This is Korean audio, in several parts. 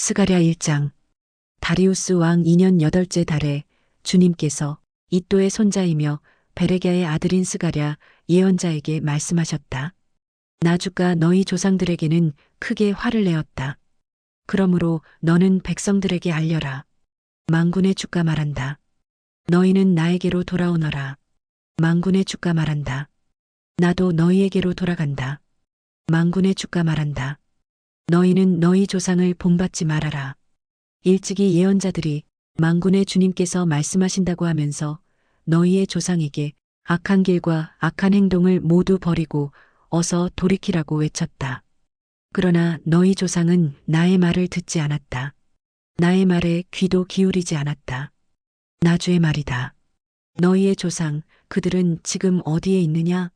스가랴 1장. 다리우스 왕 2년 8째 달에 주님께서 이또의 손자이며 베레랴의 아들인 스가랴 예언자에게 말씀하셨다. 나 주가 너희 조상들에게는 크게 화를 내었다. 그러므로 너는 백성들에게 알려라. 만군의 주가 말한다. 너희는 나에게로 돌아오너라. 만군의 주가 말한다. 나도 너희에게로 돌아간다. 만군의 주가 말한다. 너희는 너희 조상을 본받지 말아라. 일찍이 예언자들이 만군의 주님께서 말씀하신다고 하면서 너희의 조상에게 악한 길과 악한 행동을 모두 버리고 어서 돌이키라고 외쳤다. 그러나 너희 조상은 나의 말을 듣지 않았다. 나의 말에 귀도 기울이지 않았다. 나 주의 말이다. 너희의 조상, 그들은 지금 어디에 있느냐?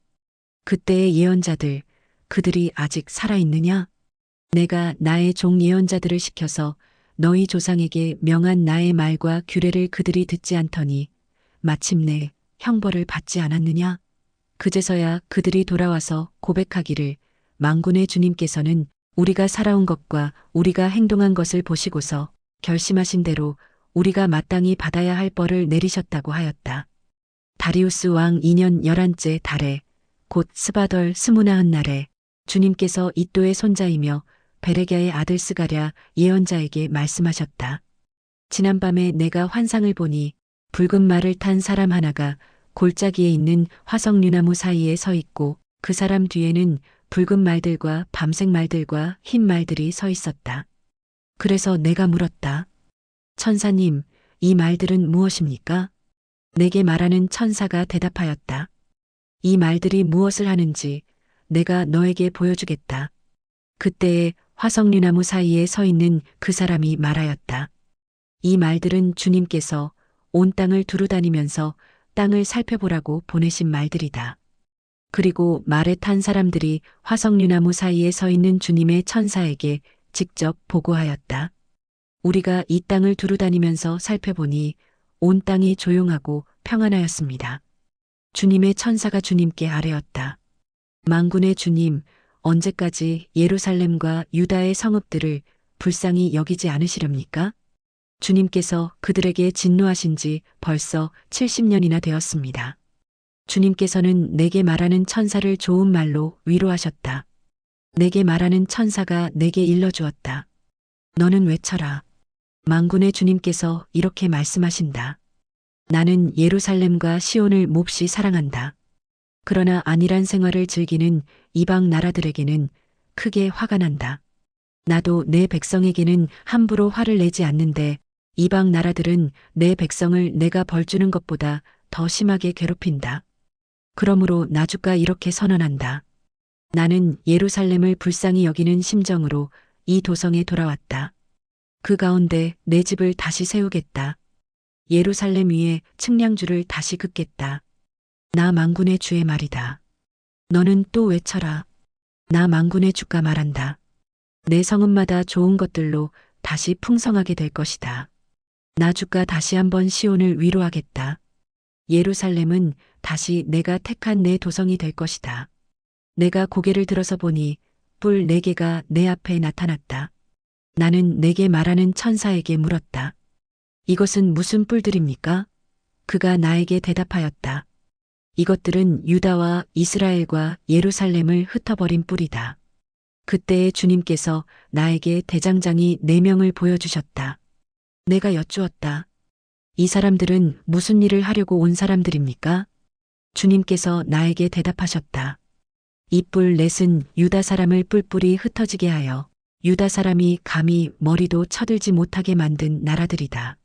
그때의 예언자들, 그들이 아직 살아있느냐? 내가 나의 종 예언자들을 시켜서 너희 조상에게 명한 나의 말과 규례를 그들이 듣지 않더니 마침내 형벌을 받지 않았느냐? 그제서야 그들이 돌아와서 고백하기를 만군의 주님께서는 우리가 살아온 것과 우리가 행동한 것을 보시고서 결심하신 대로 우리가 마땅히 받아야 할 벌을 내리셨다고 하였다. 다리우스 왕 2년 11째 달에 곧 스바덜 스무나흔 날에 주님께서 이또의 손자이며 베레랴의 아들 스가랴 예언자에게 말씀하셨다. 지난밤에 내가 환상을 보니 붉은 말을 탄 사람 하나가 골짜기에 있는 화석류나무 사이에 서 있고 그 사람 뒤에는 붉은 말들과 밤색 말들과 흰 말들이 서 있었다. 그래서 내가 물었다. 천사님, 이 말들은 무엇입니까? 내게 말하는 천사가 대답하였다. 이 말들이 무엇을 하는지 내가 너에게 보여주겠다. 그때에 화석류나무 사이에 서 있는 그 사람이 말하였다. 이 말들은 주님께서 온 땅을 두루다니면서 땅을 살펴보라고 보내신 말들이다. 그리고 말에 탄 사람들이 화석류나무 사이에 서 있는 주님의 천사에게 직접 보고하였다. 우리가 이 땅을 두루다니면서 살펴보니 온 땅이 조용하고 평안하였습니다. 주님의 천사가 주님께 아뢰었다. 만군의 주님, 언제까지 예루살렘과 유다의 성읍들을 불쌍히 여기지 않으시렵니까? 주님께서 그들에게 진노하신 지 벌써 70년이나 되었습니다. 주님께서는 내게 말하는 천사를 좋은 말로 위로하셨다. 내게 말하는 천사가 내게 일러주었다. 너는 외쳐라. 만군의 주님께서 이렇게 말씀하신다. 나는 예루살렘과 시온을 몹시 사랑한다. 그러나 안일한 생활을 즐기는 이방 나라들에게는 크게 화가 난다. 나도 내 백성에게는 함부로 화를 내지 않는데 이방 나라들은 내 백성을 내가 벌주는 것보다 더 심하게 괴롭힌다. 그러므로 나 주가 이렇게 선언한다. 나는 예루살렘을 불쌍히 여기는 심정으로 이 도성에 돌아왔다. 그 가운데 내 집을 다시 세우겠다. 예루살렘 위에 측량줄을 다시 긋겠다. 나 만군의 주의 말이다. 너는 또 외쳐라. 나 만군의 주가 말한다. 내 성읍마다 좋은 것들로 다시 풍성하게 될 것이다. 나 주가 다시 한번 시온을 위로하겠다. 예루살렘은 다시 내가 택한 내 도성이 될 것이다. 내가 고개를 들어서 보니 뿔 4개가 내 앞에 나타났다. 나는 내게 말하는 천사에게 물었다. 이것은 무슨 뿔들입니까? 그가 나에게 대답하였다. 이것들은 유다와 이스라엘과 예루살렘을 흩어버린 뿔이다. 그때에 주님께서 나에게 대장장이 4명을 보여주셨다. 내가 여쭈었다. 이 사람들은 무슨 일을 하려고 온 사람들입니까? 주님께서 나에게 대답하셨다. 이 뿔 넷은 유다 사람을 뿔뿔이 흩어지게 하여 유다 사람이 감히 머리도 쳐들지 못하게 만든 나라들이다.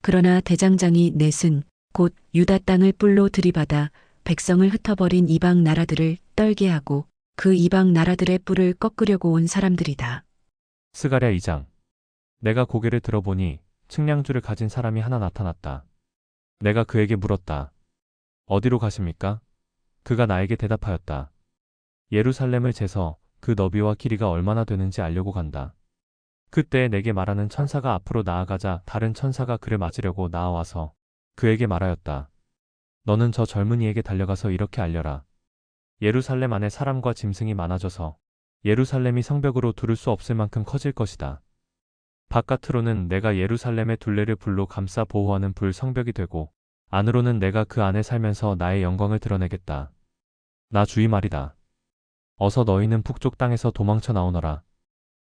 그러나 대장장이 넷은 곧 유다 땅을 뿔로 들이받아 백성을 흩어버린 이방 나라들을 떨게 하고 그 이방 나라들의 뿔을 꺾으려고 온 사람들이다. 스가랴 2장. 내가 고개를 들어보니 측량줄을 가진 사람이 하나 나타났다. 내가 그에게 물었다. 어디로 가십니까? 그가 나에게 대답하였다. 예루살렘을 재서 그 너비와 길이가 얼마나 되는지 알려고 간다. 그때 내게 말하는 천사가 앞으로 나아가자 다른 천사가 그를 맞으려고 나아와서 그에게 말하였다. 너는 저 젊은이에게 달려가서 이렇게 알려라. 예루살렘 안에 사람과 짐승이 많아져서 예루살렘이 성벽으로 두를 수 없을 만큼 커질 것이다. 바깥으로는 내가 예루살렘의 둘레를 불로 감싸 보호하는 불 성벽이 되고 안으로는 내가 그 안에 살면서 나의 영광을 드러내겠다. 나 주의 말이다. 어서 너희는 북쪽 땅에서 도망쳐 나오너라.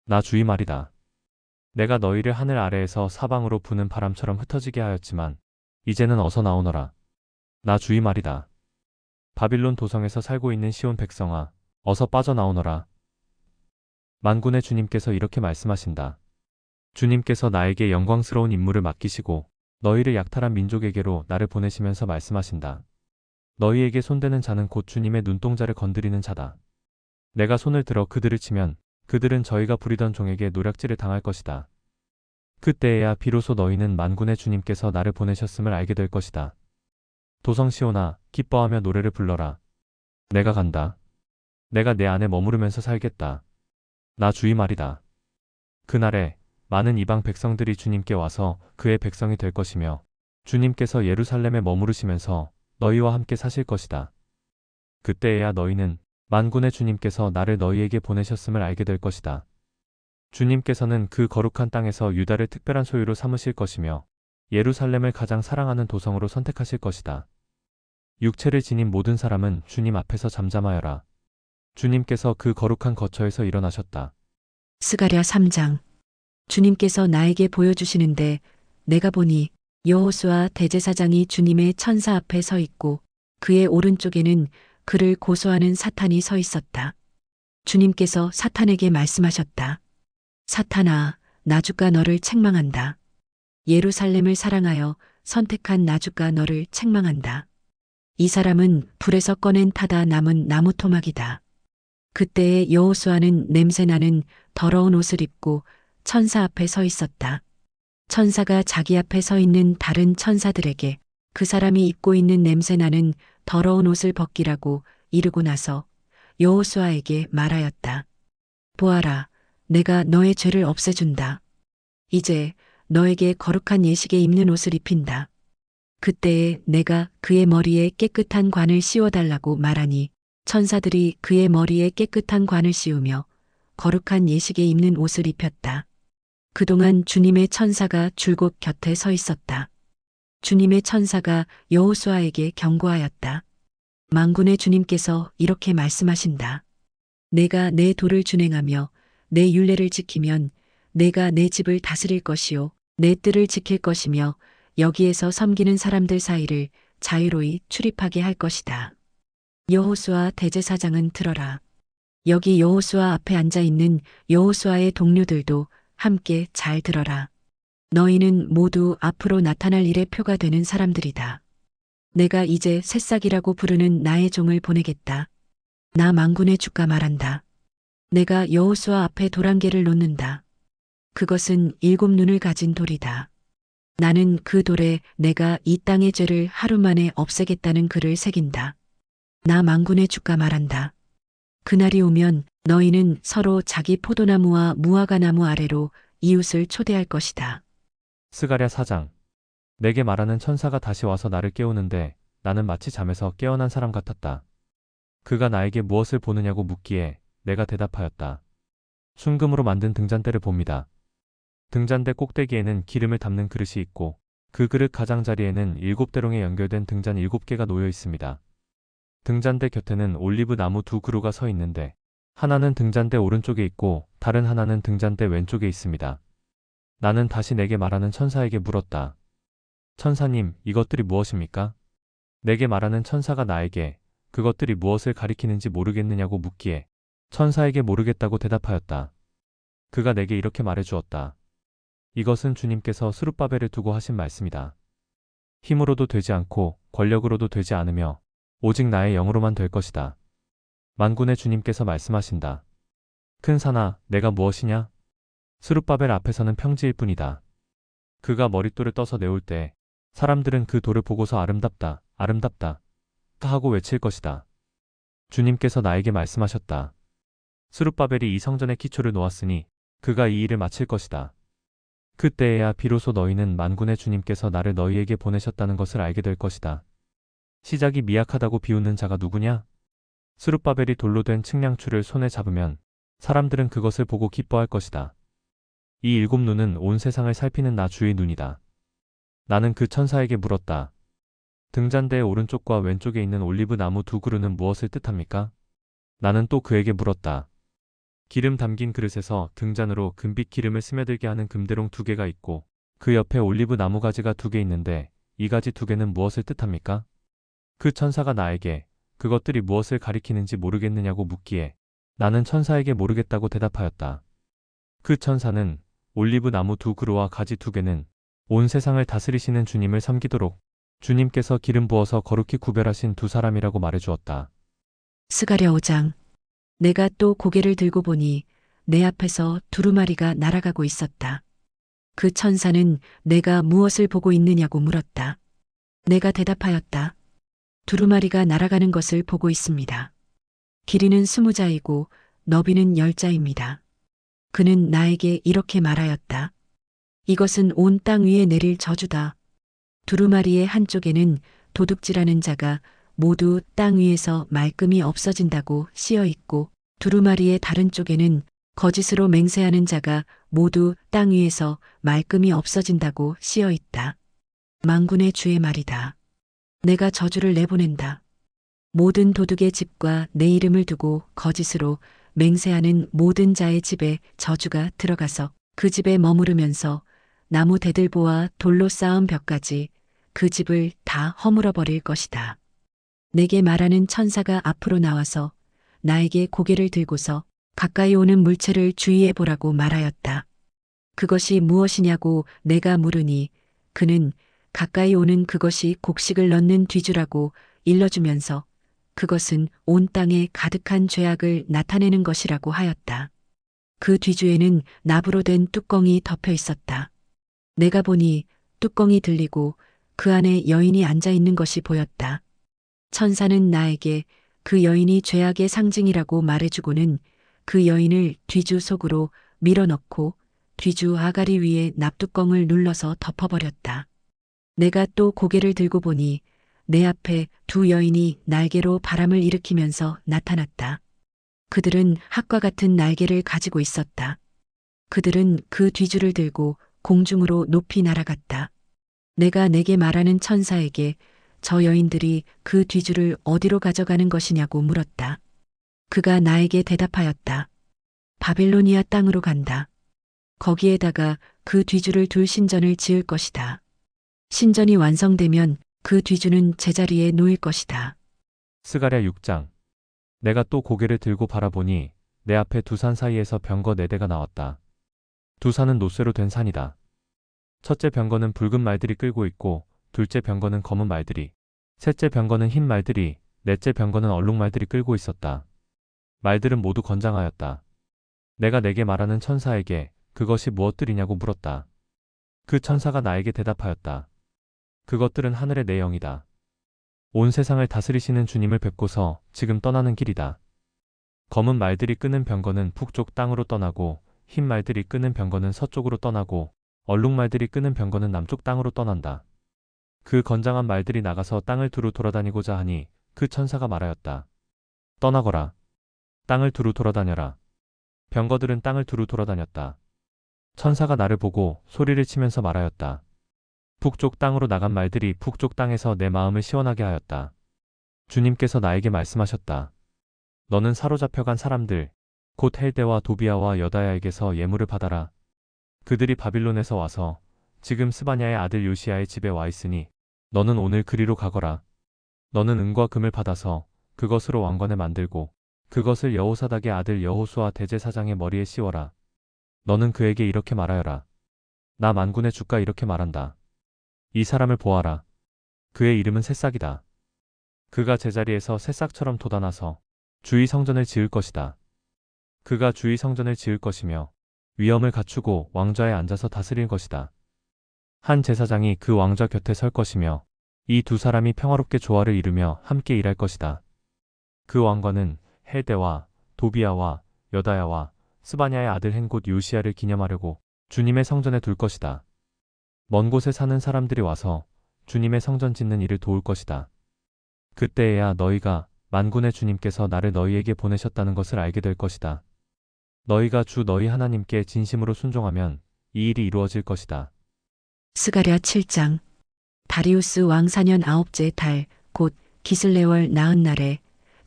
나 주의 말이다. 내가 너희를 하늘 아래에서 사방으로 부는 바람처럼 흩어지게 하였지만 이제는 어서 나오너라. 나 주의 말이다. 바빌론 도성에서 살고 있는 시온 백성아, 어서 빠져나오너라. 만군의 주님께서 이렇게 말씀하신다. 주님께서 나에게 영광스러운 임무를 맡기시고 너희를 약탈한 민족에게로 나를 보내시면서 말씀하신다. 너희에게 손대는 자는 곧 주님의 눈동자를 건드리는 자다. 내가 손을 들어 그들을 치면 그들은 저희가 부리던 종에게 노략질을 당할 것이다. 그때에야 비로소 너희는 만군의 주님께서 나를 보내셨음을 알게 될 것이다. 도성 시온아, 기뻐하며 노래를 불러라. 내가 간다. 내가 내 안에 머무르면서 살겠다. 나 주의 말이다. 그날에 많은 이방 백성들이 주님께 와서 그의 백성이 될 것이며 주님께서 예루살렘에 머무르시면서 너희와 함께 사실 것이다. 그때에야 너희는 만군의 주님께서 나를 너희에게 보내셨음을 알게 될 것이다. 주님께서는 그 거룩한 땅에서 유다를 특별한 소유로 삼으실 것이며 예루살렘을 가장 사랑하는 도성으로 선택하실 것이다. 육체를 지닌 모든 사람은 주님 앞에서 잠잠하여라. 주님께서 그 거룩한 거처에서 일어나셨다. 스가랴 3장. 주님께서 나에게 보여주시는데 내가 보니 여호수아 대제사장이 주님의 천사 앞에 서 있고 그의 오른쪽에는 그를 고소하는 사탄이 서 있었다. 주님께서 사탄에게 말씀하셨다. 사탄아, 나주가 너를 책망한다. 예루살렘을 사랑하여 선택한 나주가 너를 책망한다. 이 사람은 불에서 꺼낸 타다 남은 나무 토막이다. 그때에 여호수아는 냄새나는 더러운 옷을 입고 천사 앞에 서 있었다. 천사가 자기 앞에 서 있는 다른 천사들에게 그 사람이 입고 있는 냄새나는 더러운 옷을 벗기라고 이르고 나서 여호수아에게 말하였다. 보아라, 내가 너의 죄를 없애준다. 이제 너에게 거룩한 예식에 입는 옷을 입힌다. 그때에 내가 그의 머리에 깨끗한 관을 씌워달라고 말하니 천사들이 그의 머리에 깨끗한 관을 씌우며 거룩한 예식에 입는 옷을 입혔다. 그동안 주님의 천사가 줄곧 곁에 서 있었다. 주님의 천사가 여호수아에게 경고하였다. 만군의 주님께서 이렇게 말씀하신다. 내가 내 도를 준행하며 내 율례를 지키면 내가 내 집을 다스릴 것이요 내 뜰을 지킬 것이며 여기에서 섬기는 사람들 사이를 자유로이 출입하게 할 것이다. 여호수아 대제사장은 들어라. 여기 여호수아 앞에 앉아 있는 여호수아의 동료들도 함께 잘 들어라. 너희는 모두 앞으로 나타날 일의 표가 되는 사람들이다. 내가 이제 새싹이라고 부르는 나의 종을 보내겠다. 나 만군의 주가 말한다. 내가 여호수아 앞에 돌 한 개를 놓는다. 그것은 7 눈을 가진 돌이다. 나는 그 돌에 내가 이 땅의 죄를 하루 만에 없애겠다는 글을 새긴다. 나 만군의 주가 말한다. 그날이 오면 너희는 서로 자기 포도나무와 무화과나무 아래로 이웃을 초대할 것이다. 스가랴 4장. 내게 말하는 천사가 다시 와서 나를 깨우는데 나는 마치 잠에서 깨어난 사람 같았다. 그가 나에게 무엇을 보느냐고 묻기에 내가 대답하였다. 순금으로 만든 등잔대를 봅니다. 등잔대 꼭대기에는 기름을 담는 그릇이 있고 그 그릇 가장자리에는 7대롱에 연결된 등잔 7개가 놓여 있습니다. 등잔대 곁에는 올리브 나무 2그루가 서 있는데 하나는 등잔대 오른쪽에 있고 다른 하나는 등잔대 왼쪽에 있습니다. 나는 다시 내게 말하는 천사에게 물었다. 천사님, 이것들이 무엇입니까? 내게 말하는 천사가 나에게 그것들이 무엇을 가리키는지 모르겠느냐고 묻기에 천사에게 모르겠다고 대답하였다. 그가 내게 이렇게 말해주었다. 이것은 주님께서 스룹바벨을 두고 하신 말씀이다. 힘으로도 되지 않고 권력으로도 되지 않으며 오직 나의 영으로만 될 것이다. 만군의 주님께서 말씀하신다. 큰 산아, 내가 무엇이냐? 스룹바벨 앞에서는 평지일 뿐이다. 그가 머릿돌을 떠서 내올 때 사람들은 그 돌을 보고서 아름답다, 아름답다 하고 외칠 것이다. 주님께서 나에게 말씀하셨다. 스룹바벨이 이 성전의 기초를 놓았으니 그가 이 일을 마칠 것이다. 그때에야 비로소 너희는 만군의 주님께서 나를 너희에게 보내셨다는 것을 알게 될 것이다. 시작이 미약하다고 비웃는 자가 누구냐? 스룹바벨이 돌로 된 측량추를 손에 잡으면 사람들은 그것을 보고 기뻐할 것이다. 이 일곱 눈은 온 세상을 살피는 나 주의 눈이다. 나는 그 천사에게 물었다. 등잔대의 오른쪽과 왼쪽에 있는 올리브 나무 두 그루는 무엇을 뜻합니까? 나는 또 그에게 물었다. 기름 담긴 그릇에서 등잔으로 금빛 기름을 스며들게 하는 금대롱 두 개가 있고 그 옆에 올리브 나무 가지가 두 개 있는데 이 가지 두 개는 무엇을 뜻합니까? 그 천사가 나에게 그것들이 무엇을 가리키는지 모르겠느냐고 묻기에 나는 천사에게 모르겠다고 대답하였다. 그 천사는 올리브 나무 두 그루와 가지 두 개는 온 세상을 다스리시는 주님을 섬기도록 주님께서 기름 부어서 거룩히 구별하신 두 사람이라고 말해주었다. 스가랴 5장. 내가 또 고개를 들고 보니 내 앞에서 두루마리가 날아가고 있었다. 그 천사는 내가 무엇을 보고 있느냐고 물었다. 내가 대답하였다. 두루마리가 날아가는 것을 보고 있습니다. 길이는 20자이고 너비는 10자입니다. 그는 나에게 이렇게 말하였다. 이것은 온 땅 위에 내릴 저주다. 두루마리의 한쪽에는 도둑질하는 자가 모두 땅 위에서 말끔히 없어진다고 쓰여 있고 두루마리의 다른 쪽에는 거짓으로 맹세하는 자가 모두 땅 위에서 말끔히 없어진다고 쓰여 있다. 만군의 주의 말이다. 내가 저주를 내보낸다. 모든 도둑의 집과 내 이름을 두고 거짓으로 맹세하는 모든 자의 집에 저주가 들어가서 그 집에 머무르면서 나무 대들보와 돌로 쌓은 벽까지 그 집을 다 허물어 버릴 것이다. 내게 말하는 천사가 앞으로 나와서 나에게 고개를 들고서 가까이 오는 물체를 주의해 보라고 말하였다. 그것이 무엇이냐고 내가 물으니 그는 가까이 오는 그것이 곡식을 넣는 뒤주라고 일러주면서 그것은 온 땅에 가득한 죄악을 나타내는 것이라고 하였다. 그 뒤주에는 나부로 된 뚜껑이 덮여 있었다. 내가 보니 뚜껑이 들리고 그 안에 여인이 앉아 있는 것이 보였다. 천사는 나에게 그 여인이 죄악의 상징이라고 말해주고는 그 여인을 뒤주 속으로 밀어넣고 뒤주 아가리 위에 납뚜껑을 눌러서 덮어버렸다. 내가 또 고개를 들고 보니 내 앞에 두 여인이 날개로 바람을 일으키면서 나타났다. 그들은 학과 같은 날개를 가지고 있었다. 그들은 그 뒤주를 들고 공중으로 높이 날아갔다. 내가 내게 말하는 천사에게 저 여인들이 그 뒤주를 어디로 가져가는 것이냐고 물었다. 그가 나에게 대답하였다. 바빌로니아 땅으로 간다. 거기에다가 그 뒤주를 둘 신전을 지을 것이다. 신전이 완성되면 그 뒤주는 제자리에 놓일 것이다. 스가랴 6장. 내가 또 고개를 들고 바라보니 내 앞에 두 산 사이에서 병거 4대가 나왔다. 두 산은 노쇠로 된 산이다. 첫째 병거는 붉은 말들이 끌고 있고 둘째 병거는 검은 말들이, 셋째 병거는 흰 말들이, 넷째 병거는 얼룩 말들이 끌고 있었다. 말들은 모두 건장하였다. 내가 내게 말하는 천사에게 그것이 무엇들이냐고 물었다. 그 천사가 나에게 대답하였다. 그것들은 하늘의 내 영이다. 온 세상을 다스리시는 주님을 뵙고서 지금 떠나는 길이다. 검은 말들이 끄는 병거는 북쪽 땅으로 떠나고 흰 말들이 끄는 병거는 서쪽으로 떠나고 얼룩 말들이 끄는 병거는 남쪽 땅으로 떠난다. 그 건장한 말들이 나가서 땅을 두루 돌아다니고자 하니 그 천사가 말하였다. 떠나거라. 땅을 두루 돌아다녀라. 병거들은 땅을 두루 돌아다녔다. 천사가 나를 보고 소리를 치면서 말하였다. 북쪽 땅으로 나간 말들이 북쪽 땅에서 내 마음을 시원하게 하였다. 주님께서 나에게 말씀하셨다. 너는 사로잡혀간 사람들, 곧 헬데와 도비아와 여다야에게서 예물을 받아라. 그들이 바빌론에서 와서 지금 스바냐의 아들 요시야의 집에 와 있으니 너는 오늘 그리로 가거라. 너는 은과 금을 받아서 그것으로 왕관을 만들고 그것을 여호사닥의 아들 여호수아 대제사장의 머리에 씌워라. 너는 그에게 이렇게 말하여라. 나 만군의 주가 이렇게 말한다. 이 사람을 보아라. 그의 이름은 새싹이다. 그가 제자리에서 새싹처럼 돋아나서 주의 성전을 지을 것이다. 그가 주의 성전을 지을 것이며 위엄을 갖추고 왕좌에 앉아서 다스릴 것이다. 한 제사장이 그 왕좌 곁에 설 것이며 이 두 사람이 평화롭게 조화를 이루며 함께 일할 것이다. 그 왕관은 헬데와 도비아와 여다야와 스바냐의 아들 헨 곧 요시야를 기념하려고 주님의 성전에 둘 것이다. 먼 곳에 사는 사람들이 와서 주님의 성전 짓는 일을 도울 것이다. 그때에야 너희가 만군의 주님께서 나를 너희에게 보내셨다는 것을 알게 될 것이다. 너희가 주 너희 하나님께 진심으로 순종하면 이 일이 이루어질 것이다. 스가랴 7장. 다리우스 왕 4년 9째 달, 곧 기슬레월 나은 날에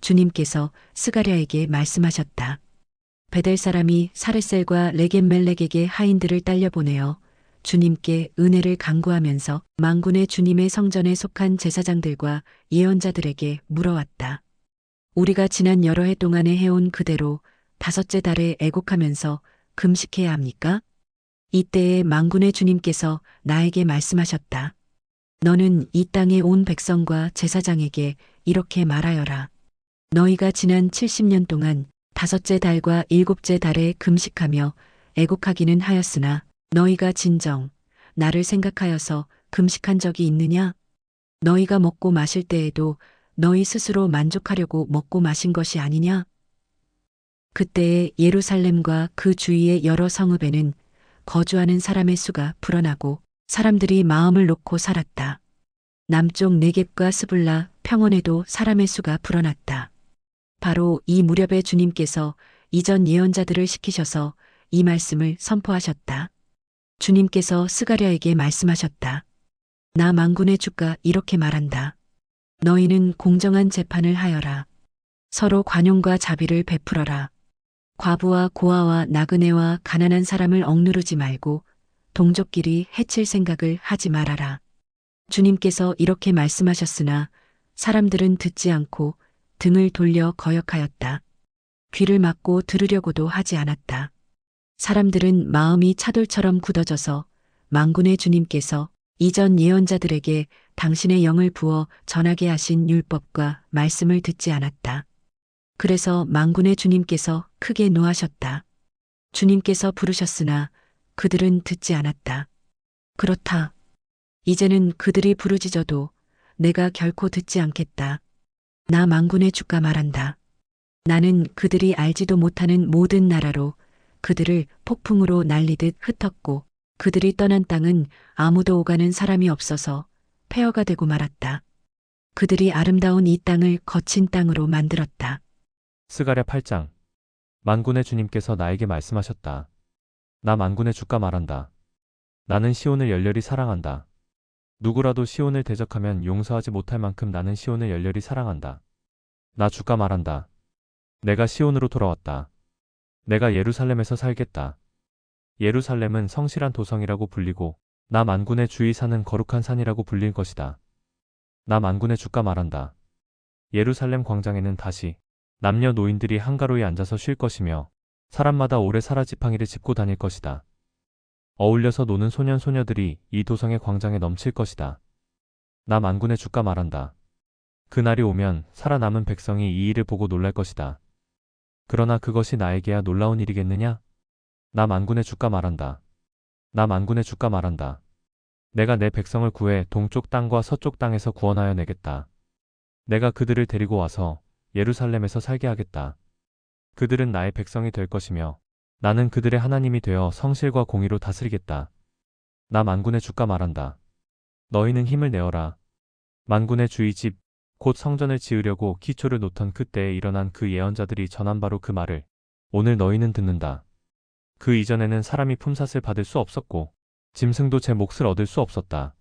주님께서 스가랴에게 말씀하셨다. 베델 사람이 사르셀과 레겜멜렉에게 하인들을 딸려 보내어 주님께 은혜를 간구하면서 만군의 주님의 성전에 속한 제사장들과 예언자들에게 물어왔다. 우리가 지난 여러 해 동안에 해온 그대로 5째 달에 애곡하면서 금식해야 합니까? 이때에 만군의 주님께서 나에게 말씀하셨다. 너는 이 땅에 온 백성과 제사장에게 이렇게 말하여라. 너희가 지난 70년 동안 5째 달과 7째 달에 금식하며 애곡하기는 하였으나 너희가 진정 나를 생각하여서 금식한 적이 있느냐? 너희가 먹고 마실 때에도 너희 스스로 만족하려고 먹고 마신 것이 아니냐? 그때에 예루살렘과 그 주위의 여러 성읍에는 거주하는 사람의 수가 불어나고 사람들이 마음을 놓고 살았다. 남쪽 네겝과 스불라 평원에도 사람의 수가 불어났다. 바로 이 무렵에 주님께서 이전 예언자들을 시키셔서 이 말씀을 선포하셨다. 주님께서 스가랴에게 말씀하셨다. 나 만군의 주가 이렇게 말한다. 너희는 공정한 재판을 하여라. 서로 관용과 자비를 베풀어라. 과부와 고아와 나그네와 가난한 사람을 억누르지 말고 동족끼리 해칠 생각을 하지 말아라. 주님께서 이렇게 말씀하셨으나 사람들은 듣지 않고 등을 돌려 거역하였다. 귀를 막고 들으려고도 하지 않았다. 사람들은 마음이 차돌처럼 굳어져서 만군의 주님께서 이전 예언자들에게 당신의 영을 부어 전하게 하신 율법과 말씀을 듣지 않았다. 그래서 만군의 주님께서 크게 노하셨다. 주님께서 부르셨으나 그들은 듣지 않았다. 그렇다. 이제는 그들이 부르짖어도 내가 결코 듣지 않겠다. 나 만군의 주가 말한다. 나는 그들이 알지도 못하는 모든 나라로 그들을 폭풍으로 날리듯 흩었고 그들이 떠난 땅은 아무도 오가는 사람이 없어서 폐허가 되고 말았다. 그들이 아름다운 이 땅을 거친 땅으로 만들었다. 스가랴 8장. 만군의 주님께서 나에게 말씀하셨다. 나 만군의 주가 말한다. 나는 시온을 열렬히 사랑한다. 누구라도 시온을 대적하면 용서하지 못할 만큼 나는 시온을 열렬히 사랑한다. 나 주가 말한다. 내가 시온으로 돌아왔다. 내가 예루살렘에서 살겠다. 예루살렘은 성실한 도성이라고 불리고 나 만군의 주의 산은 거룩한 산이라고 불릴 것이다. 나 만군의 주가 말한다. 예루살렘 광장에는 다시 남녀 노인들이 한가로이 앉아서 쉴 것이며 사람마다 오래 살아 지팡이를 짚고 다닐 것이다. 어울려서 노는 소년 소녀들이 이 도성의 광장에 넘칠 것이다. 나 만군의 주가 말한다. 그날이 오면 살아남은 백성이 이 일을 보고 놀랄 것이다. 그러나 그것이 나에게야 놀라운 일이겠느냐? 나 만군의 주가 말한다. 나 만군의 주가 말한다. 내가 내 백성을 구해 동쪽 땅과 서쪽 땅에서 구원하여 내겠다. 내가 그들을 데리고 와서 예루살렘에서 살게 하겠다. 그들은 나의 백성이 될 것이며 나는 그들의 하나님이 되어 성실과 공의로 다스리겠다. 나 만군의 주가 말한다. 너희는 힘을 내어라. 만군의 주의 집, 곧 성전을 지으려고 기초를 놓던 그때에 일어난 그 예언자들이 전한 바로 그 말을 오늘 너희는 듣는다. 그 이전에는 사람이 품삯을 받을 수 없었고 짐승도 제 몫을 얻을 수 없었다.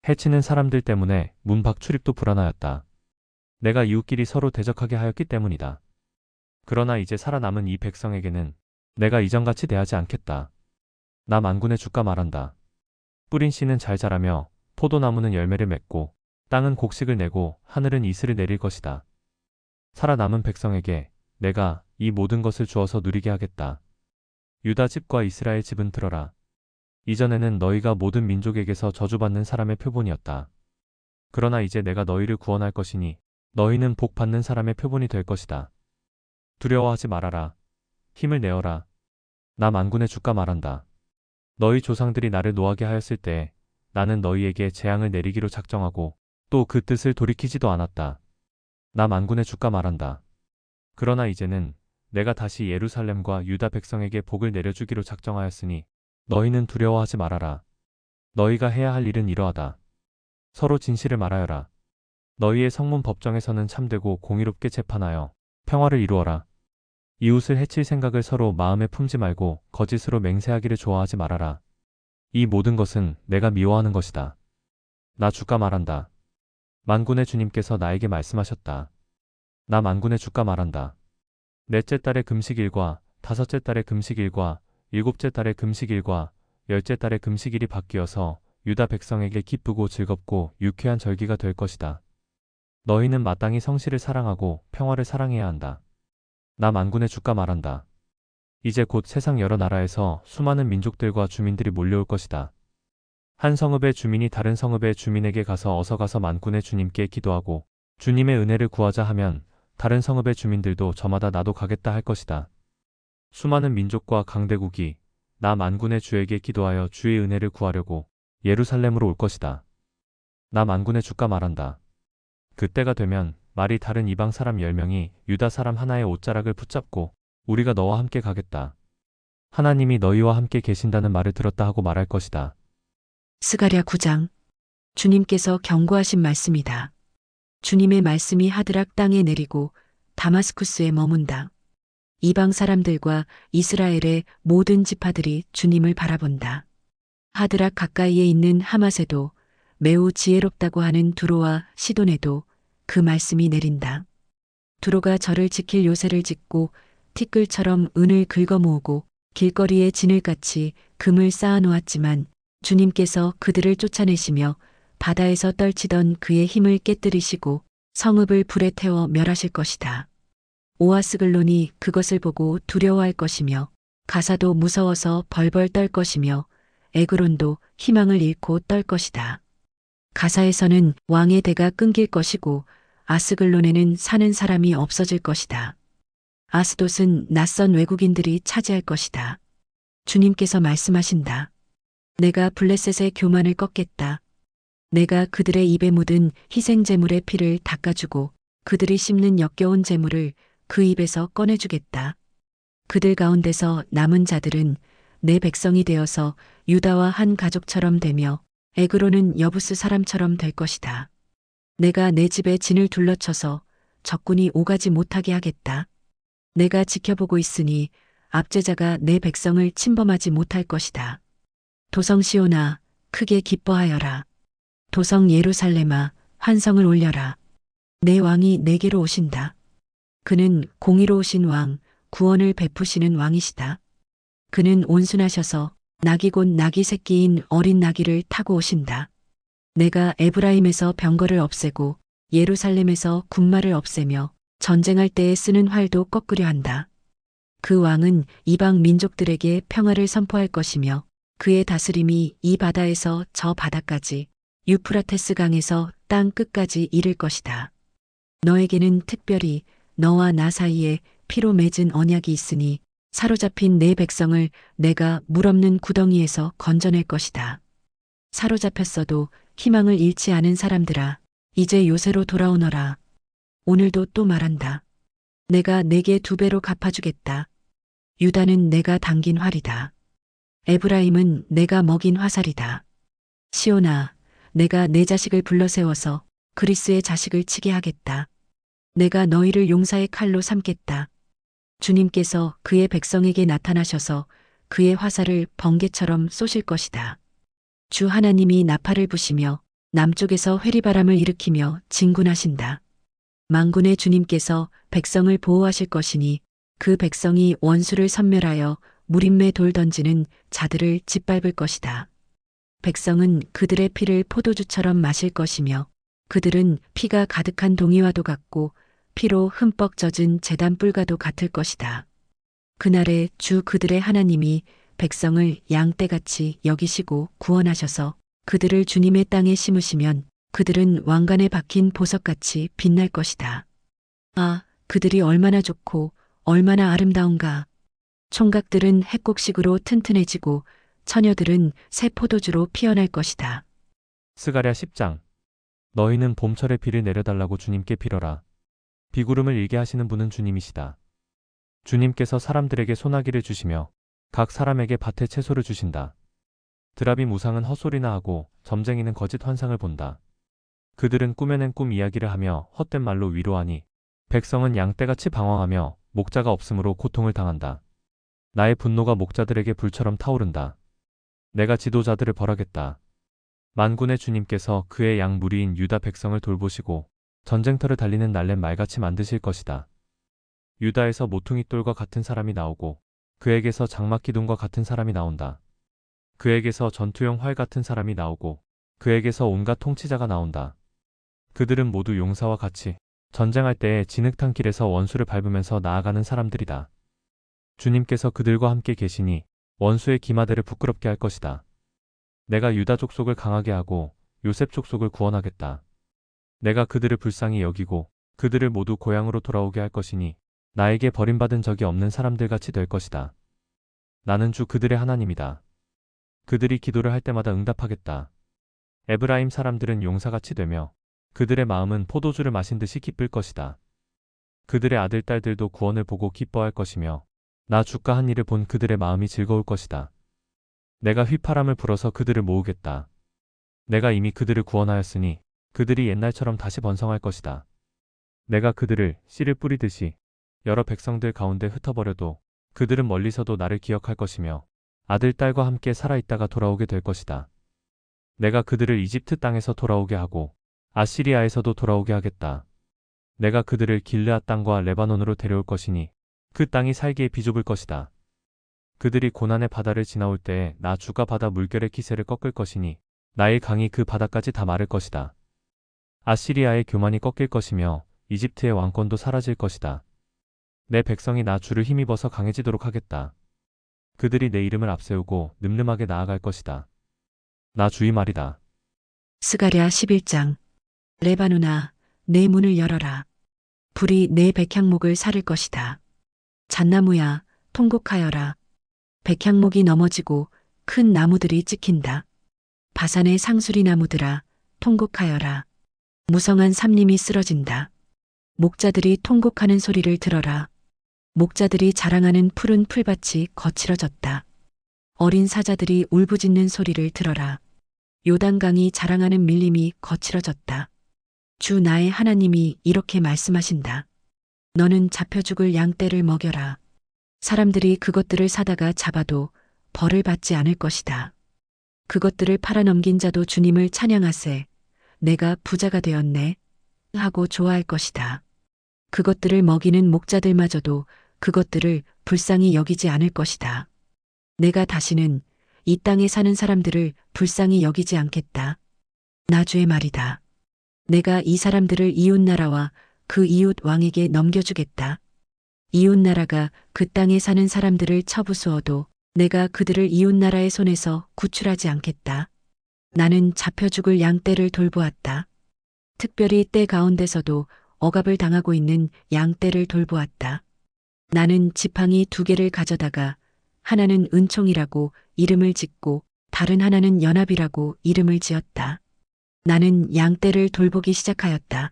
해치는 사람들 때문에 문 밖 출입도 불안하였다. 내가 이웃끼리 서로 대적하게 하였기 때문이다. 그러나 이제 살아남은 이 백성에게는 내가 이전같이 대하지 않겠다. 나 만군의 주가 말한다. 뿌린 씨는 잘 자라며 포도나무는 열매를 맺고 땅은 곡식을 내고 하늘은 이슬을 내릴 것이다. 살아남은 백성에게 내가 이 모든 것을 주어서 누리게 하겠다. 유다 집과 이스라엘 집은 들어라. 이전에는 너희가 모든 민족에게서 저주받는 사람의 표본이었다. 그러나 이제 내가 너희를 구원할 것이니 너희는 복 받는 사람의 표본이 될 것이다. 두려워하지 말아라. 힘을 내어라. 나 만군의 주가 말한다. 너희 조상들이 나를 노하게 하였을 때 나는 너희에게 재앙을 내리기로 작정하고 또 그 뜻을 돌이키지도 않았다. 나 만군의 주가 말한다. 그러나 이제는 내가 다시 예루살렘과 유다 백성에게 복을 내려주기로 작정하였으니 너희는 두려워하지 말아라. 너희가 해야 할 일은 이러하다. 서로 진실을 말하여라. 너희의 성문 법정에서는 참되고 공의롭게 재판하여 평화를 이루어라. 이웃을 해칠 생각을 서로 마음에 품지 말고 거짓으로 맹세하기를 좋아하지 말아라. 이 모든 것은 내가 미워하는 것이다. 나 주가 말한다. 만군의 주님께서 나에게 말씀하셨다. 나 만군의 주가 말한다. 넷째 달의 금식일과 다섯째 달의 금식일과 일곱째 달의 금식일과 열째 달의 금식일이 바뀌어서 유다 백성에게 기쁘고 즐겁고 유쾌한 절기가 될 것이다. 너희는 마땅히 성실을 사랑하고 평화를 사랑해야 한다. 나 만군의 주가 말한다. 이제 곧 세상 여러 나라에서 수많은 민족들과 주민들이 몰려올 것이다. 한 성읍의 주민이 다른 성읍의 주민에게 가서 어서 가서 만군의 주님께 기도하고 주님의 은혜를 구하자 하면 다른 성읍의 주민들도 저마다 나도 가겠다 할 것이다. 수많은 민족과 강대국이 나 만군의 주에게 기도하여 주의 은혜를 구하려고 예루살렘으로 올 것이다. 나 만군의 주가 말한다. 그때가 되면 말이 다른 이방 사람 10명이 유다 사람 하나의 옷자락을 붙잡고 우리가 너와 함께 가겠다. 하나님이 너희와 함께 계신다는 말을 들었다 하고 말할 것이다. 스가랴 9장. 주님께서 경고하신 말씀이다. 주님의 말씀이 하드락 땅에 내리고 다마스쿠스에 머문다. 이방 사람들과 이스라엘의 모든 지파들이 주님을 바라본다. 하드락 가까이에 있는 하맛에도 매우 지혜롭다고 하는 두로와 시돈에도 그 말씀이 내린다. 두로가 저를 지킬 요새를 짓고 티끌처럼 은을 긁어 모으고 길거리에 진을같이 금을 쌓아 놓았지만 주님께서 그들을 쫓아내시며 바다에서 떨치던 그의 힘을 깨뜨리시고 성읍을 불에 태워 멸하실 것이다. 오아스글론이 그것을 보고 두려워할 것이며 가사도 무서워서 벌벌 떨 것이며 에그론도 희망을 잃고 떨 것이다. 가사에서는 왕의 대가 끊길 것이고 아스글론에는 사는 사람이 없어질 것이다. 아스돗은 낯선 외국인들이 차지할 것이다. 주님께서 말씀하신다. 내가 블레셋의 교만을 꺾겠다. 내가 그들의 입에 묻은 희생제물의 피를 닦아주고 그들이 씹는 역겨운 제물을 그 입에서 꺼내주겠다. 그들 가운데서 남은 자들은 내 백성이 되어서 유다와 한 가족처럼 되며 에그로는 여부스 사람처럼 될 것이다. 내가 내 집에 진을 둘러쳐서 적군이 오가지 못하게 하겠다. 내가 지켜보고 있으니 압제자가 내 백성을 침범하지 못할 것이다. 도성 시온아, 크게 기뻐하여라. 도성 예루살렘아, 환성을 올려라. 내 왕이 내게로 오신다. 그는 공의로우신 왕, 구원을 베푸시는 왕이시다. 그는 온순하셔서 낙이 곧 낙이 새끼인 어린 나귀를 타고 오신다. 내가 에브라임에서 병거를 없애고 예루살렘에서 군마를 없애며 전쟁할 때에 쓰는 활도 꺾으려 한다. 그 왕은 이방 민족들에게 평화를 선포할 것이며 그의 다스림이 이 바다에서 저 바다까지 유프라테스 강에서 땅 끝까지 이를 것이다. 너에게는 특별히 너와 나 사이에 피로 맺은 언약이 있으니 사로잡힌 내 백성을 내가 물 없는 구덩이에서 건져낼 것이다. 사로잡혔어도 희망을 잃지 않은 사람들아, 이제 요새로 돌아오너라. 오늘도 또 말한다. 내가 내게 2배로 갚아주겠다. 유다는 내가 당긴 활이다. 에브라임은 내가 먹인 화살이다. 시온아, 내가 내 자식을 불러세워서 그리스의 자식을 치게 하겠다. 내가 너희를 용사의 칼로 삼겠다. 주님께서 그의 백성에게 나타나셔서 그의 화살을 번개처럼 쏘실 것이다. 주 하나님이 나팔을 부시며 남쪽에서 회리바람을 일으키며 진군하신다. 만군의 주님께서 백성을 보호하실 것이니 그 백성이 원수를 섬멸하여 무림매 돌 던지는 자들을 짓밟을 것이다. 백성은 그들의 피를 포도주처럼 마실 것이며 그들은 피가 가득한 동이와도 같고 피로 흠뻑 젖은 제단 뿔과도 같을 것이다. 그날에 주 그들의 하나님이 백성을 양떼같이 여기시고 구원하셔서 그들을 주님의 땅에 심으시면 그들은 왕관에 박힌 보석같이 빛날 것이다. 아, 그들이 얼마나 좋고 얼마나 아름다운가. 총각들은 핵곡식으로 튼튼해지고 처녀들은 새 포도주로 피어날 것이다. 스가랴 10장. 너희는 봄철의 비를 내려달라고 주님께 빌어라. 비구름을 일게 하시는 분은 주님이시다. 주님께서 사람들에게 소나기를 주시며 각 사람에게 밭에 채소를 주신다. 드라빔 우상은 헛소리나 하고 점쟁이는 거짓 환상을 본다. 그들은 꾸며낸 꿈 이야기를 하며 헛된 말로 위로하니 백성은 양떼같이 방황하며 목자가 없으므로 고통을 당한다. 나의 분노가 목자들에게 불처럼 타오른다. 내가 지도자들을 벌하겠다. 만군의 주님께서 그의 양 무리인 유다 백성을 돌보시고 전쟁터를 달리는 날랜 말같이 만드실 것이다. 유다에서 모퉁이 똘과 같은 사람이 나오고 그에게서 장막 기둥과 같은 사람이 나온다. 그에게서 전투용 활 같은 사람이 나오고 그에게서 온갖 통치자가 나온다. 그들은 모두 용사와 같이 전쟁할 때에 진흙탕 길에서 원수를 밟으면서 나아가는 사람들이다. 주님께서 그들과 함께 계시니 원수의 기마대를 부끄럽게 할 것이다. 내가 유다 족속을 강하게 하고 요셉 족속을 구원하겠다. 내가 그들을 불쌍히 여기고 그들을 모두 고향으로 돌아오게 할 것이니 나에게 버림받은 적이 없는 사람들같이 될 것이다. 나는 주 그들의 하나님이다. 그들이 기도를 할 때마다 응답하겠다. 에브라임 사람들은 용사같이 되며 그들의 마음은 포도주를 마신 듯이 기쁠 것이다. 그들의 아들, 딸들도 구원을 보고 기뻐할 것이며 나 주가 한 일을 본 그들의 마음이 즐거울 것이다. 내가 휘파람을 불어서 그들을 모으겠다. 내가 이미 그들을 구원하였으니 그들이 옛날처럼 다시 번성할 것이다. 내가 그들을 씨를 뿌리듯이 여러 백성들 가운데 흩어버려도 그들은 멀리서도 나를 기억할 것이며 아들, 딸과 함께 살아있다가 돌아오게 될 것이다. 내가 그들을 이집트 땅에서 돌아오게 하고 아시리아에서도 돌아오게 하겠다. 내가 그들을 길르앗 땅과 레바논으로 데려올 것이니 그 땅이 살기에 비좁을 것이다. 그들이 고난의 바다를 지나올 때에 나 주가 바다 물결의 기세를 꺾을 것이니 나의 강이 그 바다까지 다 마를 것이다. 아시리아의 교만이 꺾일 것이며 이집트의 왕권도 사라질 것이다. 내 백성이 나 주를 힘입어서 강해지도록 하겠다. 그들이 내 이름을 앞세우고 늠름하게 나아갈 것이다. 나 주의 말이다. 스가랴 11장. 레바논아, 내 문을 열어라. 불이 내 백향목을 사를 것이다. 잣나무야, 통곡하여라. 백향목이 넘어지고 큰 나무들이 찍힌다. 바산의 상수리 나무들아, 통곡하여라. 무성한 삼림이 쓰러진다. 목자들이 통곡하는 소리를 들어라. 목자들이 자랑하는 푸른 풀밭이 거칠어졌다. 어린 사자들이 울부짖는 소리를 들어라. 요단강이 자랑하는 밀림이 거칠어졌다. 주 나의 하나님이 이렇게 말씀하신다. 너는 잡혀 죽을 양떼를 먹여라. 사람들이 그것들을 사다가 잡아도 벌을 받지 않을 것이다. 그것들을 팔아넘긴 자도 주님을 찬양하세. 내가 부자가 되었네 하고 좋아할 것이다. 그것들을 먹이는 목자들마저도 그것들을 불쌍히 여기지 않을 것이다. 내가 다시는 이 땅에 사는 사람들을 불쌍히 여기지 않겠다. 나 주의 말이다. 내가 이 사람들을 이웃나라와 그 이웃 왕에게 넘겨주겠다. 이웃나라가 그 땅에 사는 사람들을 쳐부수어도 내가 그들을 이웃나라의 손에서 구출하지 않겠다. 나는 잡혀 죽을 양떼를 돌보았다. 특별히 떼 가운데서도 억압을 당하고 있는 양떼를 돌보았다. 나는 지팡이 2개를 가져다가 하나는 은총이라고 이름을 짓고 다른 하나는 연합이라고 이름을 지었다. 나는 양떼를 돌보기 시작하였다.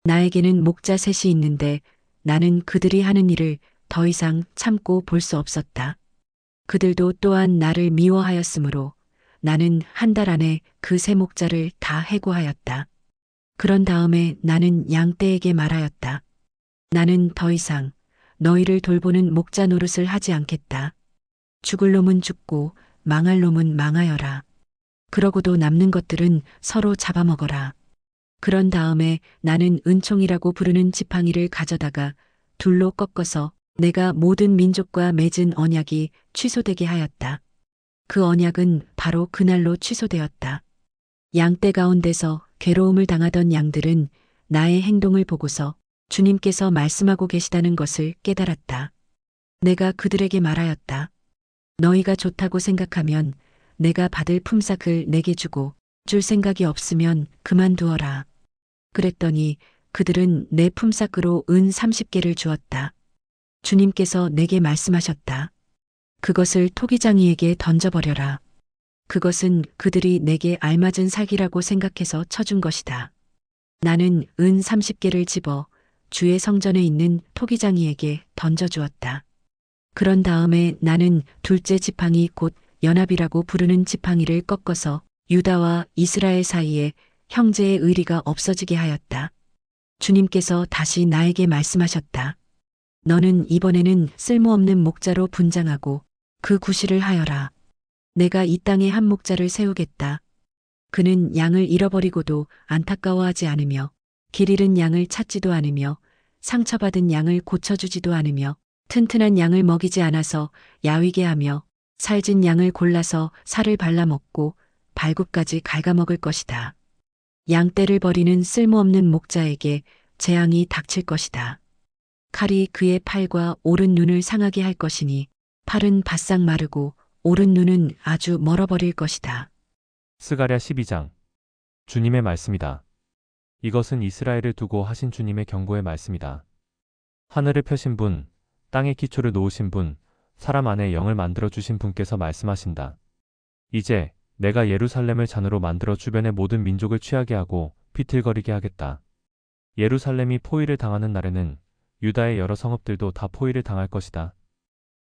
나에게는 목자 셋이 있는데 나는 그들이 하는 일을 더 이상 참고 볼 수 없었다. 그들도 또한 나를 미워하였으므로 나는 한 달 안에 그 세 목자를 다 해고하였다. 그런 다음에 나는 양떼에게 말하였다. 나는 더 이상 너희를 돌보는 목자 노릇을 하지 않겠다. 죽을 놈은 죽고 망할 놈은 망하여라. 그러고도 남는 것들은 서로 잡아먹어라. 그런 다음에 나는 은총이라고 부르는 지팡이를 가져다가 둘로 꺾어서 내가 모든 민족과 맺은 언약이 취소되게 하였다. 그 언약은 바로 그날로 취소되었다. 양떼 가운데서 괴로움을 당하던 양들은 나의 행동을 보고서 주님께서 말씀하고 계시다는 것을 깨달았다. 내가 그들에게 말하였다. 너희가 좋다고 생각하면 내가 받을 품삯을 내게 주고 줄 생각이 없으면 그만두어라. 그랬더니 그들은 내 품삯으로 은 30개를 주었다. 주님께서 내게 말씀하셨다. 그것을 토기장이에게 던져버려라. 그것은 그들이 내게 알맞은 살기라고 생각해서 쳐준 것이다. 나는 은 30개를 집어 주의 성전에 있는 토기장이에게 던져주었다. 그런 다음에 나는 둘째 지팡이 곧 연합이라고 부르는 지팡이를 꺾어서 유다와 이스라엘 사이에 형제의 의리가 없어지게 하였다. 주님께서 다시 나에게 말씀하셨다. 너는 이번에는 쓸모없는 목자로 분장하고 그 구실을 하여라. 내가 이 땅에 한 목자를 세우겠다. 그는 양을 잃어버리고도 안타까워하지 않으며 길 잃은 양을 찾지도 않으며 상처받은 양을 고쳐주지도 않으며 튼튼한 양을 먹이지 않아서 야위게 하며 살진 양을 골라서 살을 발라먹고 발굽까지 갉아먹을 것이다. 양떼를 버리는 쓸모없는 목자에게 재앙이 닥칠 것이다. 칼이 그의 팔과 오른 눈을 상하게 할 것이니 팔은 바싹 마르고 오른 눈은 아주 멀어버릴 것이다. 스가랴 12장. 주님의 말씀이다. 이것은 이스라엘을 두고 하신 주님의 경고의 말씀이다. 하늘을 펴신 분, 땅의 기초를 놓으신 분, 사람 안에 영을 만들어 주신 분께서 말씀하신다. 이제 내가 예루살렘을 잔으로 만들어 주변의 모든 민족을 취하게 하고 비틀거리게 하겠다. 예루살렘이 포위를 당하는 날에는 유다의 여러 성읍들도 다 포위를 당할 것이다.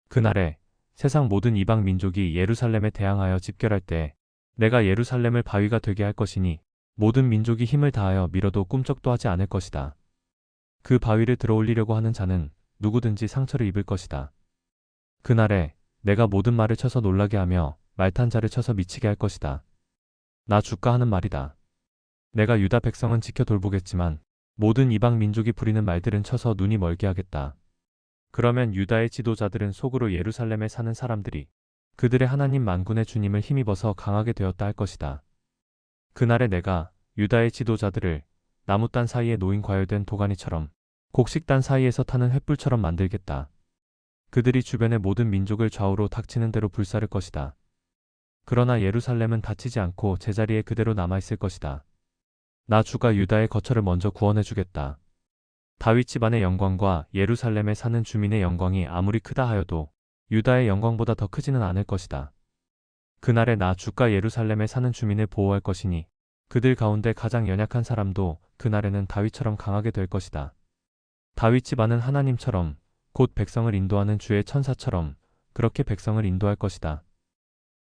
그날에 세상 모든 이방 민족이 예루살렘에 대항하여 집결할 때 내가 예루살렘을 바위가 되게 할 것이니 모든 민족이 힘을 다하여 밀어도 꿈쩍도 하지 않을 것이다. 그 바위를 들어올리려고 하는 자는 누구든지 상처를 입을 것이다. 그날에 내가 모든 말을 쳐서 놀라게 하며 말탄 자를 쳐서 미치게 할 것이다. 나 주가 하는 말이다. 내가 유다 백성은 지켜 돌보겠지만 모든 이방 민족이 부리는 말들은 쳐서 눈이 멀게 하겠다. 그러면 유다의 지도자들은 속으로 예루살렘에 사는 사람들이 그들의 하나님 만군의 주님을 힘입어서 강하게 되었다 할 것이다. 그날에 내가 유다의 지도자들을 나무단 사이에 놓인 과열된 도가니처럼 곡식단 사이에서 타는 횃불처럼 만들겠다. 그들이 주변의 모든 민족을 좌우로 닥치는 대로 불사를 것이다. 그러나 예루살렘은 다치지 않고 제자리에 그대로 남아있을 것이다. 나 주가 유다의 거처를 먼저 구원해 주겠다. 다윗 집안의 영광과 예루살렘에 사는 주민의 영광이 아무리 크다 하여도 유다의 영광보다 더 크지는 않을 것이다. 그날에 나 주가 예루살렘에 사는 주민을 보호할 것이니 그들 가운데 가장 연약한 사람도 그날에는 다윗처럼 강하게 될 것이다. 다윗 집안은 하나님처럼 곧 백성을 인도하는 주의 천사처럼 그렇게 백성을 인도할 것이다.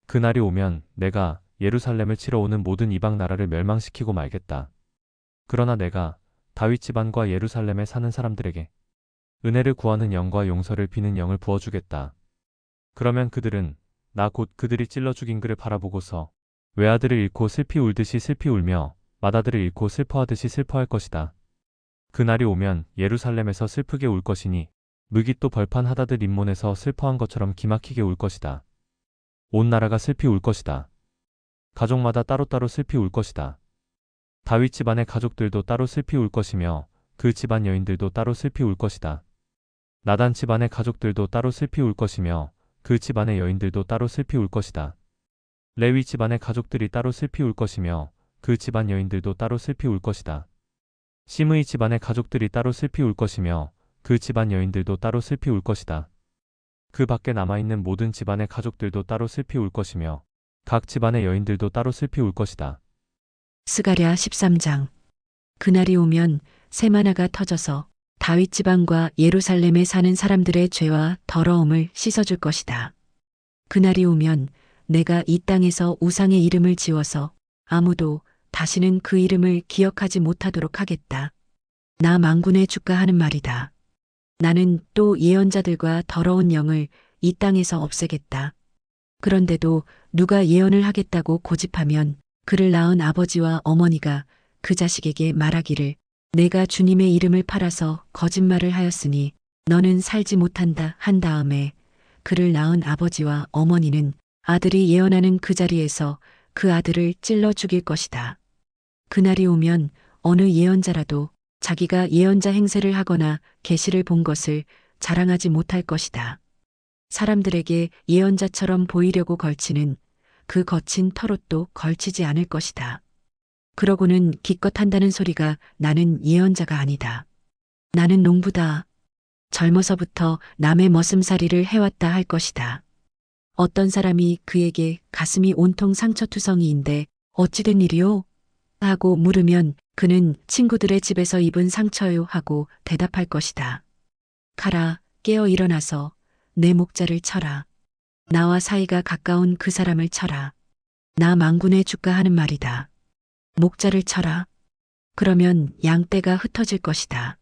그날이 오면 내가 예루살렘을 치러 오는 모든 이방 나라를 멸망시키고 말겠다. 그러나 내가 다윗 집안과 예루살렘에 사는 사람들에게 은혜를 구하는 영과 용서를 비는 영을 부어주겠다. 그러면 그들은 나 곧 그들이 찔러 죽인 그를 바라보고서 외아들을 잃고 슬피 울듯이 슬피 울며 맏아들을 잃고 슬퍼하듯이 슬퍼할 것이다. 그날이 오면 예루살렘에서 슬프게 울 것이니 무깃도 벌판 하다드 림몬에서 슬퍼한 것처럼 기막히게 울 것이다. 온 나라가 슬피 울 것이다. 가족마다 따로따로 슬피 울 것이다. 다윗 집안의 가족들도 따로 슬피 울 것이며 그 집안 여인들도 따로 슬피 울 것이다. 나단 집안의 가족들도 따로 슬피 울 것이며 그 집안의 여인들도 따로 슬피 울 것이다. 레위 집안의 가족들이 따로 슬피 울 것이며 그 집안 여인들도 따로 슬피 울 것이다. 시므이 집안의 가족들이 따로 슬피 울 것이며 그 집안 여인들도 따로 슬피 울 것이다. 그 밖에 남아있는 모든 집안의 가족들도 따로 슬피 울 것이며 각 집안의 여인들도 따로 슬피 울 것이다. 스가랴 13장. 그날이 오면 새만화가 터져서 다윗 지방과 예루살렘에 사는 사람들의 죄와 더러움을 씻어줄 것이다. 그날이 오면 내가 이 땅에서 우상의 이름을 지워서 아무도 다시는 그 이름을 기억하지 못하도록 하겠다. 나 만군의 주가 하는 말이다. 나는 또 예언자들과 더러운 영을 이 땅에서 없애겠다. 그런데도 누가 예언을 하겠다고 고집하면 그를 낳은 아버지와 어머니가 그 자식에게 말하기를 내가 주님의 이름을 팔아서 거짓말을 하였으니 너는 살지 못한다 한 다음에 그를 낳은 아버지와 어머니는 아들이 예언하는 그 자리에서 그 아들을 찔러 죽일 것이다. 그날이 오면 어느 예언자라도 자기가 예언자 행세를 하거나 계시를 본 것을 자랑하지 못할 것이다. 사람들에게 예언자처럼 보이려고 걸치는 그 거친 털옷도 걸치지 않을 것이다. 그러고는 기껏 한다는 소리가 나는 예언자가 아니다. 나는 농부다. 젊어서부터 남의 머슴살이를 해왔다 할 것이다. 어떤 사람이 그에게 가슴이 온통 상처투성이인데 어찌 된 일이오? 하고 물으면 그는 친구들의 집에서 입은 상처요 하고 대답할 것이다. 가라, 깨어 일어나서 내 목자를 쳐라. 나와 사이가 가까운 그 사람을 쳐라. 나 만군의 주가 하는 말이다. 목자를 쳐라. 그러면 양떼가 흩어질 것이다.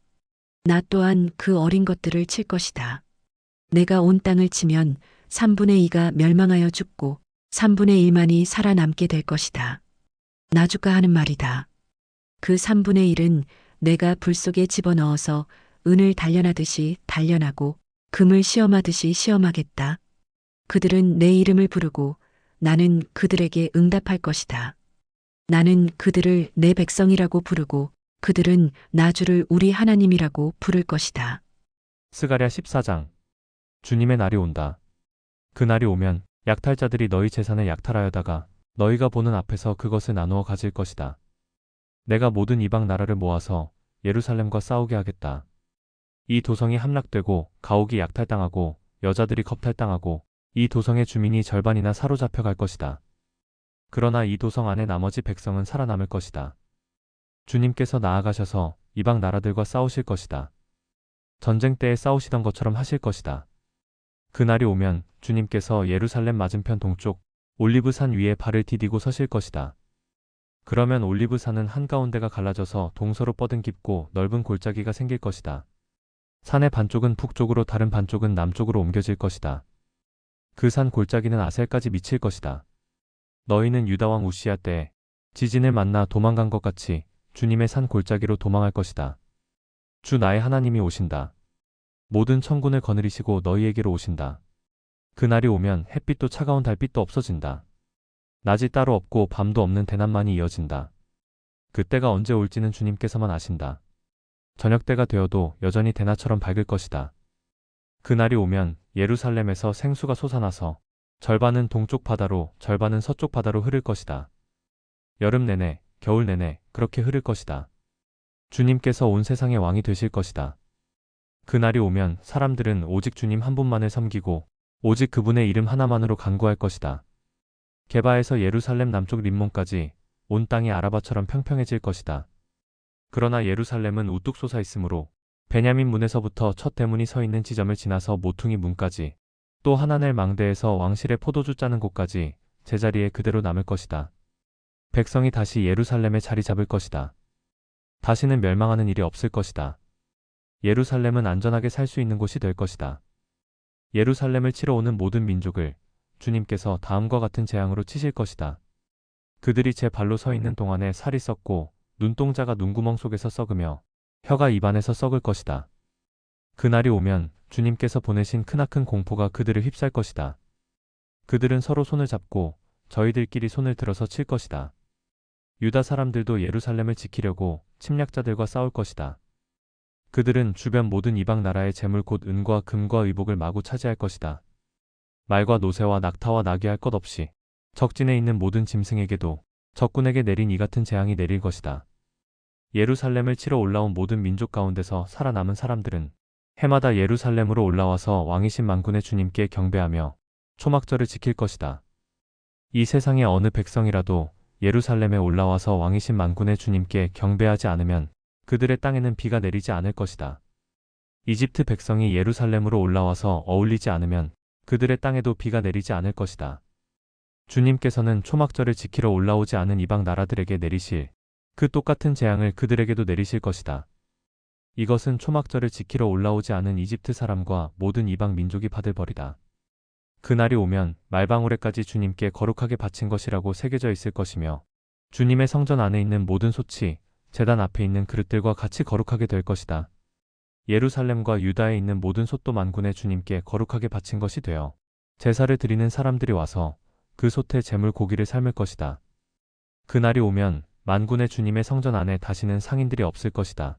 나 또한 그 어린 것들을 칠 것이다. 내가 온 땅을 치면 3분의 2가 멸망하여 죽고 3분의 1만이 살아남게 될 것이다. 나주가 하는 말이다. 그 3분의 1은 내가 불 속에 집어넣어서 은을 단련하듯이 단련하고 금을 시험하듯이 시험하겠다. 그들은 내 이름을 부르고 나는 그들에게 응답할 것이다. 나는 그들을 내 백성이라고 부르고 그들은 나주를 우리 하나님이라고 부를 것이다. 스가랴 14장. 주님의 날이 온다. 그 날이 오면 약탈자들이 너희 재산을 약탈하여다가 너희가 보는 앞에서 그것을 나누어 가질 것이다. 내가 모든 이방 나라를 모아서 예루살렘과 싸우게 하겠다. 이 도성이 함락되고 가옥이 약탈당하고 여자들이 겁탈당하고 이 도성의 주민이 절반이나 사로잡혀 갈 것이다. 그러나 이 도성 안에 나머지 백성은 살아남을 것이다. 주님께서 나아가셔서 이방 나라들과 싸우실 것이다. 전쟁 때에 싸우시던 것처럼 하실 것이다. 그날이 오면 주님께서 예루살렘 맞은편 동쪽 올리브산 위에 발을 디디고 서실 것이다. 그러면 올리브산은 한가운데가 갈라져서 동서로 뻗은 깊고 넓은 골짜기가 생길 것이다. 산의 반쪽은 북쪽으로 다른 반쪽은 남쪽으로 옮겨질 것이다. 그 산 골짜기는 아셀까지 미칠 것이다. 너희는 유다왕 우시야 때에 지진을 만나 도망간 것 같이 주님의 산 골짜기로 도망할 것이다. 주 나의 하나님이 오신다. 모든 천군을 거느리시고 너희에게로 오신다. 그날이 오면 햇빛도 차가운 달빛도 없어진다. 낮이 따로 없고 밤도 없는 대낮만이 이어진다. 그때가 언제 올지는 주님께서만 아신다. 저녁때가 되어도 여전히 대낮처럼 밝을 것이다. 그날이 오면 예루살렘에서 생수가 솟아나서 절반은 동쪽 바다로 절반은 서쪽 바다로 흐를 것이다. 여름 내내, 겨울 내내 그렇게 흐를 것이다. 주님께서 온 세상의 왕이 되실 것이다. 그날이 오면 사람들은 오직 주님 한 분만을 섬기고 오직 그분의 이름 하나만으로 간구할 것이다. 게바에서 예루살렘 남쪽 림몬까지 온 땅이 아라바처럼 평평해질 것이다. 그러나 예루살렘은 우뚝 솟아 있으므로 베냐민 문에서부터 첫 대문이 서 있는 지점을 지나서 모퉁이 문까지 또 하나넬 망대에서 왕실의 포도주 짜는 곳까지 제자리에 그대로 남을 것이다. 백성이 다시 예루살렘에 자리 잡을 것이다. 다시는 멸망하는 일이 없을 것이다. 예루살렘은 안전하게 살 수 있는 곳이 될 것이다. 예루살렘을 치러 오는 모든 민족을 주님께서 다음과 같은 재앙으로 치실 것이다. 그들이 제 발로 서 있는 동안에 살이 썩고 눈동자가 눈구멍 속에서 썩으며 혀가 입안에서 썩을 것이다. 그날이 오면 주님께서 보내신 크나큰 공포가 그들을 휩쌀 것이다. 그들은 서로 손을 잡고 저희들끼리 손을 들어서 칠 것이다. 유다 사람들도 예루살렘을 지키려고 침략자들과 싸울 것이다. 그들은 주변 모든 이방 나라의 재물 곧 은과 금과 의복을 마구 차지할 것이다. 말과 노새와 낙타와 나귀 할 것 없이 적진에 있는 모든 짐승에게도 적군에게 내린 이 같은 재앙이 내릴 것이다. 예루살렘을 치러 올라온 모든 민족 가운데서 살아남은 사람들은 해마다 예루살렘으로 올라와서 왕이신 만군의 주님께 경배하며 초막절을 지킬 것이다. 이 세상의 어느 백성이라도 예루살렘에 올라와서 왕이신 만군의 주님께 경배하지 않으면 그들의 땅에는 비가 내리지 않을 것이다. 이집트 백성이 예루살렘으로 올라와서 어울리지 않으면 그들의 땅에도 비가 내리지 않을 것이다. 주님께서는 초막절을 지키러 올라오지 않은 이방 나라들에게 내리실 그 똑같은 재앙을 그들에게도 내리실 것이다. 이것은 초막절을 지키러 올라오지 않은 이집트 사람과 모든 이방 민족이 받을 벌이다. 그날이 오면 말방울에까지 주님께 거룩하게 바친 것이라고 새겨져 있을 것이며 주님의 성전 안에 있는 모든 솥이 제단 앞에 있는 그릇들과 같이 거룩하게 될 것이다. 예루살렘과 유다에 있는 모든 솥도 만군의 주님께 거룩하게 바친 것이 되어 제사를 드리는 사람들이 와서 그 솥에 제물 고기를 삶을 것이다. 그날이 오면 만군의 주님의 성전 안에 다시는 상인들이 없을 것이다.